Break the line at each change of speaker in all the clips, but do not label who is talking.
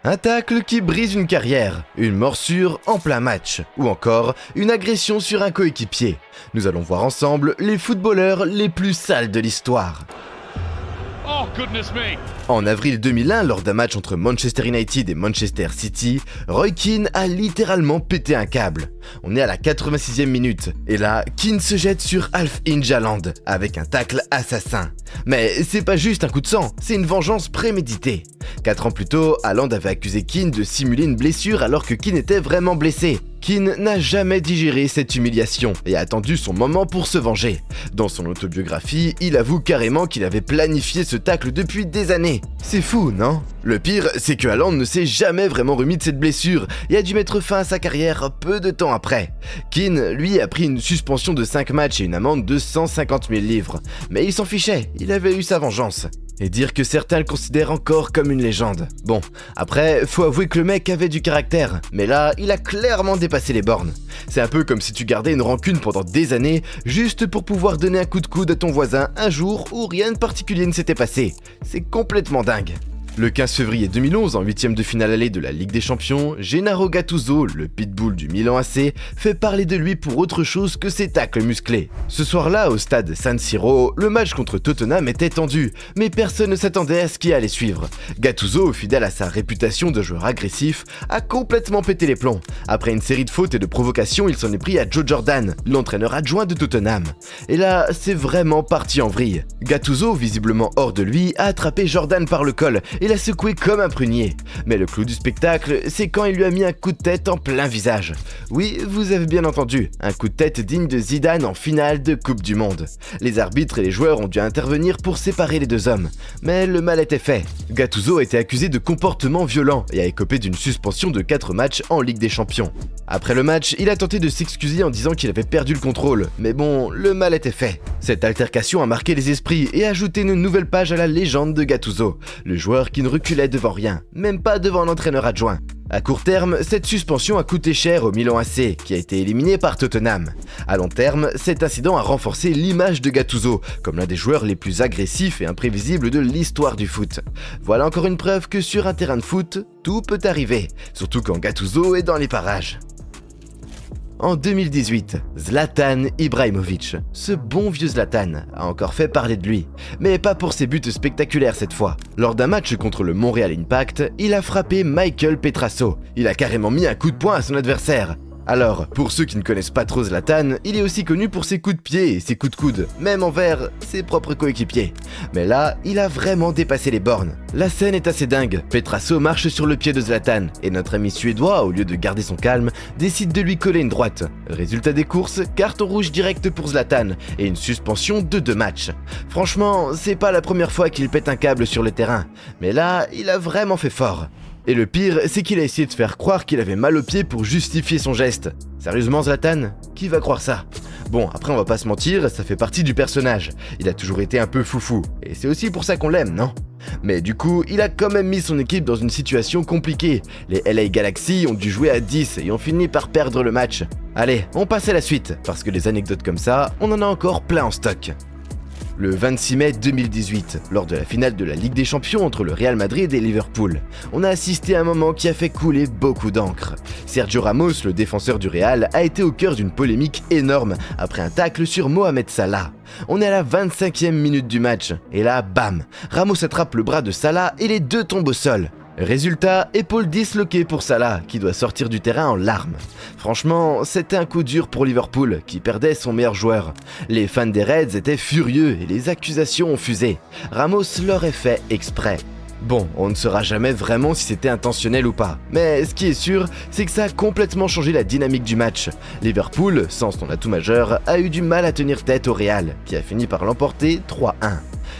Un tacle qui brise une carrière, une morsure en plein match, ou encore une agression sur un coéquipier. Nous allons voir ensemble les footballeurs les plus sales de l'histoire.
Oh, goodness me.
En avril 2001, lors d'un match entre Manchester United et Manchester City, Roy Keane a littéralement pété un câble. On est à la 86e minute, et là, Keane se jette sur Alf-Inge Haaland avec un tacle assassin. Mais c'est pas juste un coup de sang, c'est une vengeance préméditée. 4 ans plus tôt, Haaland avait accusé Keane de simuler une blessure alors que Keane était vraiment blessé. Keane n'a jamais digéré cette humiliation et a attendu son moment pour se venger. Dans son autobiographie, il avoue carrément qu'il avait planifié ce tacle depuis des années. C'est fou, non? Le pire, c'est que Haaland ne s'est jamais vraiment remis de cette blessure et a dû mettre fin à sa carrière peu de temps après. Keane, lui, a pris une suspension de 5 matchs et une amende de 150 000 livres. Mais il s'en fichait, il avait eu sa vengeance. Et dire que certains le considèrent encore comme une légende. Bon, après, faut avouer que le mec avait du caractère, mais là, il a clairement dépassé les bornes. C'est un peu comme si tu gardais une rancune pendant des années, juste pour pouvoir donner un coup de coude à ton voisin un jour où rien de particulier ne s'était passé. C'est complètement dingue. Le 15 février 2011, en 8ème de finale allée de la Ligue des Champions, Gennaro Gattuso, le pitbull du Milan AC, fait parler de lui pour autre chose que ses tacles musclés. Ce soir-là, au stade San Siro, le match contre Tottenham était tendu, mais personne ne s'attendait à ce qui allait suivre. Gattuso, fidèle à sa réputation de joueur agressif, a complètement pété les plombs. Après une série de fautes et de provocations, il s'en est pris à Joe Jordan, l'entraîneur adjoint de Tottenham. Et là, c'est vraiment parti en vrille. Gattuso, visiblement hors de lui, a attrapé Jordan par le col et l'a secoué comme un prunier. Mais le clou du spectacle, c'est quand il lui a mis un coup de tête en plein visage. Oui, vous avez bien entendu, un coup de tête digne de Zidane en finale de Coupe du Monde. Les arbitres et les joueurs ont dû intervenir pour séparer les deux hommes. Mais le mal était fait. Gattuso a été accusé de comportement violent et a écopé d'une suspension de 4 matchs en Ligue des Champions. Après le match, il a tenté de s'excuser en disant qu'il avait perdu le contrôle, mais bon, le mal était fait. Cette altercation a marqué les esprits et a ajouté une nouvelle page à la légende de Gattuso, le joueur qui ne reculait devant rien, même pas devant un entraîneur adjoint. À court terme, cette suspension a coûté cher au Milan AC, qui a été éliminé par Tottenham. À long terme, cet incident a renforcé l'image de Gattuso, comme l'un des joueurs les plus agressifs et imprévisibles de l'histoire du foot. Voilà encore une preuve que sur un terrain de foot, tout peut arriver, surtout quand Gattuso est dans les parages. En 2018, Zlatan Ibrahimović, ce bon vieux Zlatan, a encore fait parler de lui. Mais pas pour ses buts spectaculaires cette fois. Lors d'un match contre le Montréal Impact, il a frappé Michael Petrasso. Il a carrément mis un coup de poing à son adversaire. Alors, pour ceux qui ne connaissent pas trop Zlatan, il est aussi connu pour ses coups de pied et ses coups de coude, même envers ses propres coéquipiers. Mais là, il a vraiment dépassé les bornes. La scène est assez dingue, Petrasso marche sur le pied de Zlatan, et notre ami suédois, au lieu de garder son calme, décide de lui coller une droite. Résultat des courses, carton rouge direct pour Zlatan, et une suspension de 2 matchs. Franchement, c'est pas la première fois qu'il pète un câble sur le terrain, mais là, il a vraiment fait fort. Et le pire, c'est qu'il a essayé de faire croire qu'il avait mal au pied pour justifier son geste. Sérieusement Zlatan? Qui va croire ça? Bon, après on va pas se mentir, ça fait partie du personnage. Il a toujours été un peu foufou, et c'est aussi pour ça qu'on l'aime, non? Mais du coup, il a quand même mis son équipe dans une situation compliquée. Les LA Galaxy ont dû jouer à 10 et ont fini par perdre le match. Allez, on passe à la suite, parce que les anecdotes comme ça, on en a encore plein en stock. Le 26 mai 2018, lors de la finale de la Ligue des Champions entre le Real Madrid et Liverpool, on a assisté à un moment qui a fait couler beaucoup d'encre. Sergio Ramos, le défenseur du Real, a été au cœur d'une polémique énorme après un tacle sur Mohamed Salah. On est à la 25e minute du match, et là, bam, Ramos attrape le bras de Salah et les deux tombent au sol. Résultat, épaule disloquée pour Salah, qui doit sortir du terrain en larmes. Franchement, c'était un coup dur pour Liverpool, qui perdait son meilleur joueur. Les fans des Reds étaient furieux et les accusations ont fusé. Ramos l'aurait fait exprès. Bon, on ne saura jamais vraiment si c'était intentionnel ou pas, mais ce qui est sûr, c'est que ça a complètement changé la dynamique du match. Liverpool, sans son atout majeur, a eu du mal à tenir tête au Real, qui a fini par l'emporter 3-1.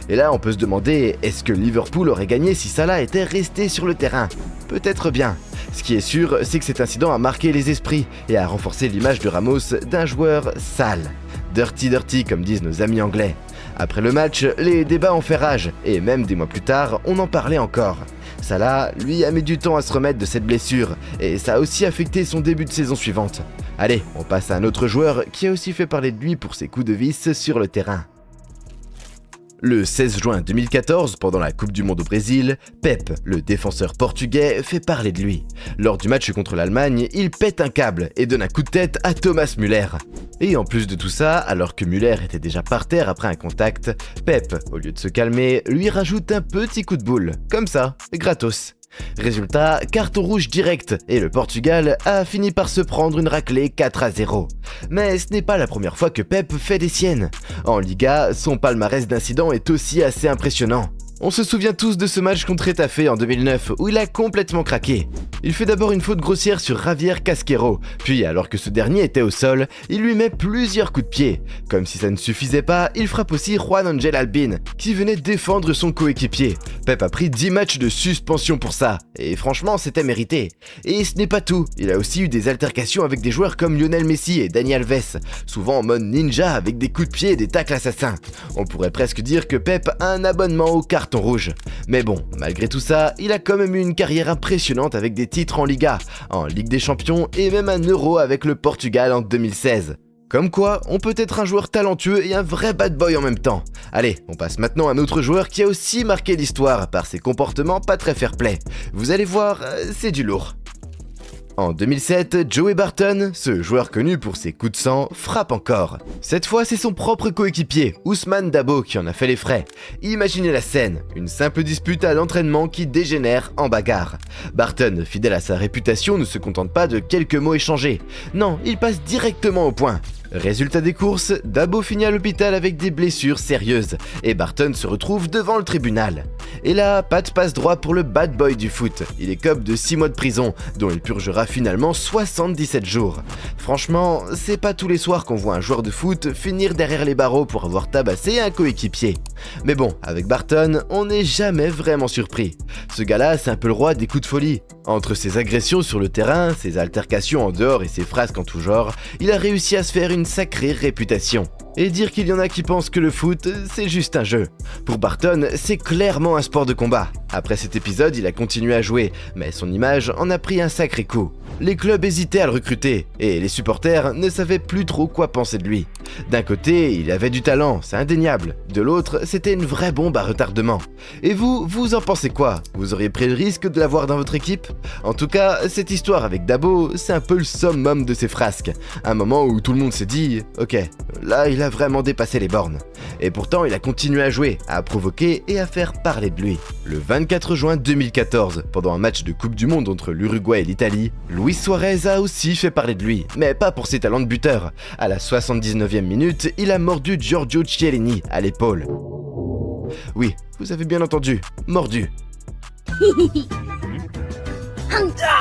Et là, on peut se demander, est-ce que Liverpool aurait gagné si Salah était resté sur le terrain? Peut-être bien. Ce qui est sûr, c'est que cet incident a marqué les esprits et a renforcé l'image de Ramos d'un joueur sale. Dirty dirty, comme disent nos amis anglais. Après le match, les débats ont fait rage, et même des mois plus tard, on en parlait encore. Salah, lui, a mis du temps à se remettre de cette blessure, et ça a aussi affecté son début de saison suivante. Allez, on passe à un autre joueur qui a aussi fait parler de lui pour ses coups de vis sur le terrain. Le 16 juin 2014, pendant la Coupe du Monde au Brésil, Pep, le défenseur portugais, fait parler de lui. Lors du match contre l'Allemagne, il pète un câble et donne un coup de tête à Thomas Müller. Et en plus de tout ça, alors que Müller était déjà par terre après un contact, Pep, au lieu de se calmer, lui rajoute un petit coup de boule, comme ça, gratos. Résultat, carton rouge direct, et le Portugal a fini par se prendre une raclée 4-0. Mais ce n'est pas la première fois que Pep fait des siennes. En Liga, son palmarès d'incidents est aussi assez impressionnant. On se souvient tous de ce match contre Getafe en 2009 où il a complètement craqué. Il fait d'abord une faute grossière sur Javier Casquero, puis alors que ce dernier était au sol, il lui met plusieurs coups de pied. Comme si ça ne suffisait pas, il frappe aussi Juan Angel Albin, qui venait défendre son coéquipier. Pep a pris 10 matchs de suspension pour ça, et franchement c'était mérité. Et ce n'est pas tout, il a aussi eu des altercations avec des joueurs comme Lionel Messi et Dani Alves, souvent en mode ninja avec des coups de pied et des tacles assassins. On pourrait presque dire que Pep a un abonnement au carton rouge. Mais bon, malgré tout ça, il a quand même eu une carrière impressionnante avec des titres en Liga, en Ligue des Champions et même un Euro avec le Portugal en 2016. Comme quoi, on peut être un joueur talentueux et un vrai bad boy en même temps. Allez, on passe maintenant à un autre joueur qui a aussi marqué l'histoire par ses comportements pas très fair-play. Vous allez voir, c'est du lourd. En 2007, Joey Barton, ce joueur connu pour ses coups de sang, frappe encore. Cette fois, c'est son propre coéquipier, Ousmane Dabo, qui en a fait les frais. Imaginez la scène, une simple dispute à l'entraînement qui dégénère en bagarre. Barton, fidèle à sa réputation, ne se contente pas de quelques mots échangés. Non, il passe directement au point. Résultat des courses, Dabo finit à l'hôpital avec des blessures sérieuses, et Barton se retrouve devant le tribunal. Et là, pas de passe-droit pour le bad boy du foot. Il écope de 6 mois de prison, dont il purgera finalement 77 jours. Franchement, c'est pas tous les soirs qu'on voit un joueur de foot finir derrière les barreaux pour avoir tabassé un coéquipier. Mais bon, avec Barton, on n'est jamais vraiment surpris. Ce gars-là, c'est un peu le roi des coups de folie. Entre ses agressions sur le terrain, ses altercations en dehors et ses frasques en tout genre, il a réussi à se faire une sacrée réputation. Et dire qu'il y en a qui pensent que le foot, c'est juste un jeu. Pour Barton, c'est clairement un sport de combat. Après cet épisode, il a continué à jouer, mais son image en a pris un sacré coup. Les clubs hésitaient à le recruter, et les supporters ne savaient plus trop quoi penser de lui. D'un côté, il avait du talent, c'est indéniable. De l'autre, c'était une vraie bombe à retardement. Et vous en pensez quoi? Vous auriez pris le risque de l'avoir dans votre équipe? En tout cas, cette histoire avec Dabo, c'est un peu le summum de ses frasques. Un moment où tout le monde s'est dit « Ok, là il a vraiment dépassé les bornes ». Et pourtant, il a continué à jouer, à provoquer et à faire parler de lui. Le 24 juin 2014, pendant un match de Coupe du Monde entre l'Uruguay et l'Italie, Luis Suarez a aussi fait parler de lui, mais pas pour ses talents de buteur. À la 79e minute, il a mordu Giorgio Chiellini à l'épaule. Oui, vous avez bien entendu, mordu.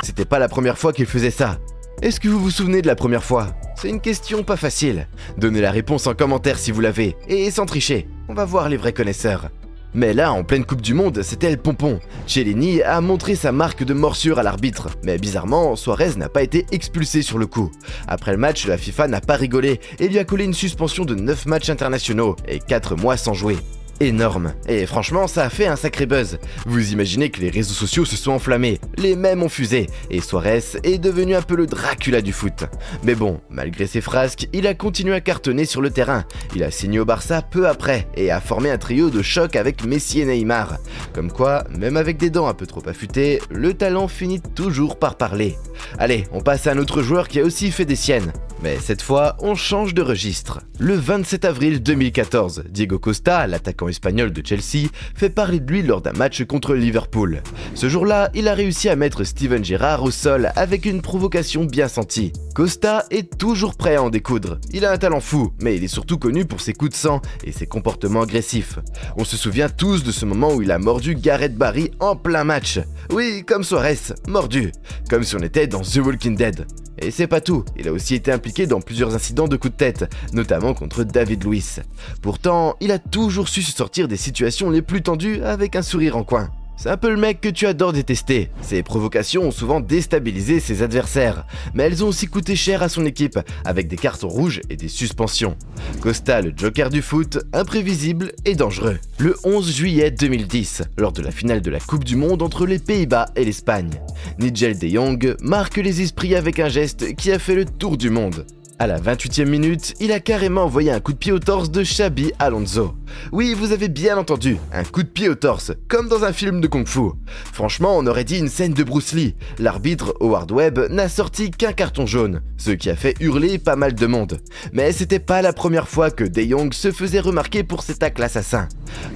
C'était pas la première fois qu'il faisait ça. Est-ce que vous vous souvenez de la première fois? C'est une question pas facile. Donnez la réponse en commentaire si vous l'avez, et sans tricher. On va voir les vrais connaisseurs. Mais là, en pleine Coupe du Monde, c'était le pompon. Chiellini a montré sa marque de morsure à l'arbitre, mais bizarrement, Suarez n'a pas été expulsé sur le coup. Après le match, la FIFA n'a pas rigolé et lui a collé une suspension de 9 matchs internationaux et 4 mois sans jouer. Énorme. Et franchement, ça a fait un sacré buzz. Vous imaginez que les réseaux sociaux se sont enflammés, les mèmes ont fusé, et Suarez est devenu un peu le Dracula du foot. Mais bon, malgré ses frasques, il a continué à cartonner sur le terrain. Il a signé au Barça peu après, et a formé un trio de choc avec Messi et Neymar. Comme quoi, même avec des dents un peu trop affûtées, le talent finit toujours par parler. Allez, on passe à un autre joueur qui a aussi fait des siennes. Mais cette fois, on change de registre. Le 27 avril 2014, Diego Costa, l'attaquant espagnol de Chelsea, fait parler de lui lors d'un match contre Liverpool. Ce jour-là, il a réussi à mettre Steven Gerrard au sol avec une provocation bien sentie. Costa est toujours prêt à en découdre. Il a un talent fou, mais il est surtout connu pour ses coups de sang et ses comportements agressifs. On se souvient tous de ce moment où il a mordu Gareth Barry en plein match. Oui, comme Suarez, mordu. Comme si on était dans The Walking Dead. Et c'est pas tout, il a aussi été impliqué dans plusieurs incidents de coups de tête, notamment contre David Luiz. Pourtant, il a toujours su se sortir des situations les plus tendues avec un sourire en coin. C'est un peu le mec que tu adores détester. Ses provocations ont souvent déstabilisé ses adversaires, mais elles ont aussi coûté cher à son équipe, avec des cartons rouges et des suspensions. Costa, le joker du foot, imprévisible et dangereux. Le 11 juillet 2010, lors de la finale de la Coupe du Monde entre les Pays-Bas et l'Espagne, Nigel de Jong marque les esprits avec un geste qui a fait le tour du monde. À la 28e minute, il a carrément envoyé un coup de pied au torse de Xabi Alonso. Oui, vous avez bien entendu, un coup de pied au torse, comme dans un film de kung-fu. Franchement, on aurait dit une scène de Bruce Lee. L'arbitre, Howard Webb, n'a sorti qu'un carton jaune, ce qui a fait hurler pas mal de monde. Mais c'était pas la première fois que De Jong se faisait remarquer pour ses tacles assassins.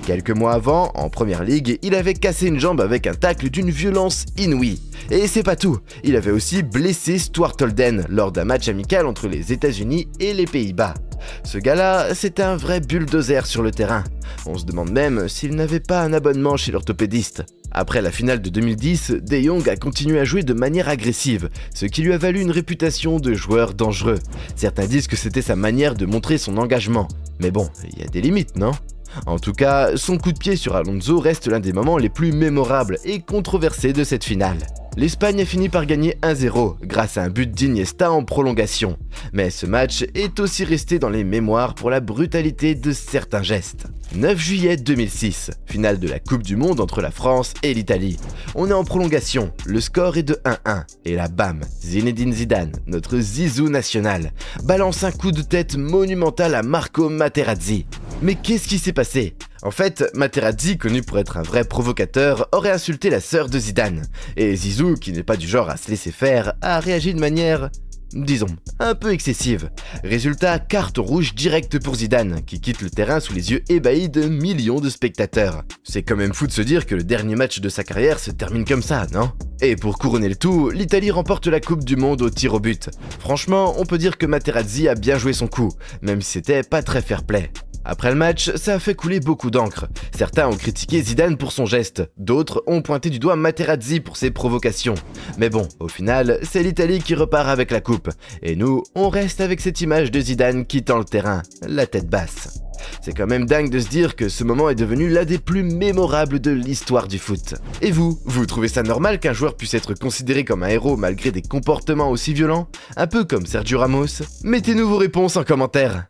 Quelques mois avant, en Première Ligue, il avait cassé une jambe avec un tacle d'une violence inouïe. Et c'est pas tout, il avait aussi blessé Stuart Holden lors d'un match amical entre les États-Unis et les Pays-Bas. Ce gars-là, c'était un vrai bulldozer sur le terrain. On se demande même s'il n'avait pas un abonnement chez l'orthopédiste. Après la finale de 2010, De Jong a continué à jouer de manière agressive, ce qui lui a valu une réputation de joueur dangereux. Certains disent que c'était sa manière de montrer son engagement. Mais bon, il y a des limites, non ? En tout cas, son coup de pied sur Alonso reste l'un des moments les plus mémorables et controversés de cette finale. L'Espagne a fini par gagner 1-0 grâce à un but d'Iniesta en prolongation. Mais ce match est aussi resté dans les mémoires pour la brutalité de certains gestes. 9 juillet 2006, finale de la Coupe du Monde entre la France et l'Italie. On est en prolongation, le score est de 1-1. Et là bam, Zinedine Zidane, notre zizou national, balance un coup de tête monumental à Marco Materazzi. Mais qu'est-ce qui s'est passé ? En fait, Materazzi, connu pour être un vrai provocateur, aurait insulté la sœur de Zidane. Et Zizou, qui n'est pas du genre à se laisser faire, a réagi de manière, disons, un peu excessive. Résultat, carte rouge directe pour Zidane, qui quitte le terrain sous les yeux ébahis de millions de spectateurs. C'est quand même fou de se dire que le dernier match de sa carrière se termine comme ça, non ? Et pour couronner le tout, l'Italie remporte la Coupe du Monde au tir au but. Franchement, on peut dire que Materazzi a bien joué son coup, même si c'était pas très fair-play. Après le match, ça a fait couler beaucoup d'encre. Certains ont critiqué Zidane pour son geste, d'autres ont pointé du doigt Materazzi pour ses provocations. Mais bon, au final, c'est l'Italie qui repart avec la coupe. Et nous, on reste avec cette image de Zidane quittant le terrain, la tête basse. C'est quand même dingue de se dire que ce moment est devenu l'un des plus mémorables de l'histoire du foot. Et vous trouvez ça normal qu'un joueur puisse être considéré comme un héros malgré des comportements aussi violents ? Un peu comme Sergio Ramos ? Mettez-nous vos réponses en commentaire.